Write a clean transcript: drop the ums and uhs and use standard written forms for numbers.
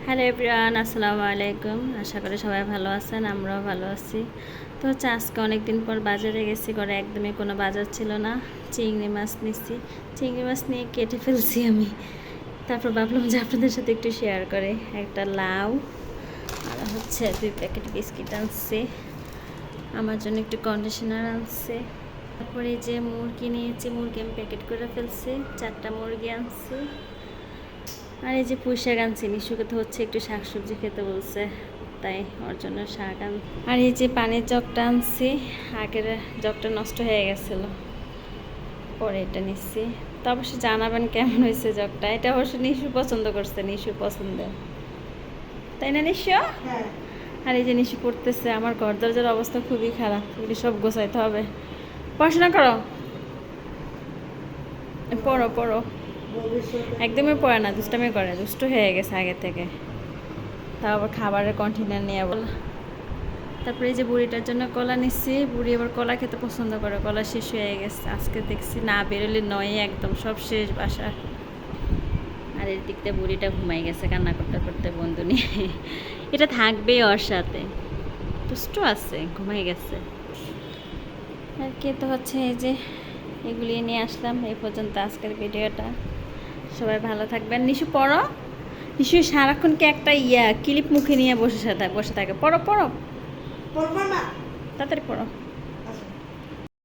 Hello everyone, আসসালামু আলাইকুম। আশা করি সবাই ভালো আছেন, আমরাও ভালো আছি। তো হচ্ছে আজকে অনেক দিন পর বাজারে গেছি, ঘরে একদমই কোনো বাজার ছিল না। চিংড়ি মাছ নিচ্ছি, চিংড়ি মাছ নিয়ে কেটে ফেলছি আমি। তারপর ভাবলাম যে আপনাদের সাথে একটু শেয়ার করে। একটা লাউ আর হচ্ছে 2 প্যাকেট বিস্কিট আনছে, আমার জন্য একটু কন্ডিশনার আনছে। তারপরে এই যে মুরগি নিয়েছি, মুরগি আমি প্যাকেট করে ফেলছি, 4টা মুরগি আনছি। আর এই যে পুঁই শাক আনছি, নিশুকে তো হচ্ছে একটু শাকসবজি খেতে বলছে, তাই ওর জন্য শাক আন। আর এই যে পানির জগটা আনছি, আগের জগটা নষ্ট হয়ে গেছিলো, পরে এটা নিচ্ছি। তো অবশ্যই জানাবেন কেমন হয়েছে জগটা। এটা অবশ্য নিশু পছন্দ করছে, নিশু পছন্দের, তাই না নিশু? হ্যাঁ। আর এই যে নিশু পড়তেছে, আমার ঘর দরজার অবস্থা খুবই খারাপ, এগুলি সব গোছাইতে হবে। পড়াশোনা করো, পড়ো পড়ো। একদমই পড়ে না, দুষ্টামি করে, দুষ্ট হয়ে গেছে আগে থেকে। তাও আবার খাবারের কন্টেনার নিয়ে বল। তারপরে এই যে বুড়িটার জন্য কলা নিচ্ছি, বুড়ি আবার কলা খেতে পছন্দ করে, কলা শেষ হয়ে গেছে। আজকে দেখছি না বেরোলে নয়, একদম সব শেষ বাসা। আর এর দিকটা বুড়িটা ঘুমাই গেছে কান্না করতে করতে বন্ধু নিয়ে। এটা থাকবেই ওর সাথে, দুষ্ট আছে, ঘুমাই গেছে আর কি। তো হচ্ছে এই যে এগুলি নিয়ে আসলাম। এই পর্যন্ত আজকের ভিডিওটা, সবাই ভালো থাকবেন। নিশু পড়ো, নিশু সারাক্ষণ কি একটা ক্লিপ মুখে নিয়ে বসে থাকে। পড়ো পড়ো, পড়বো না। তাড়াতাড়ি পড়ো।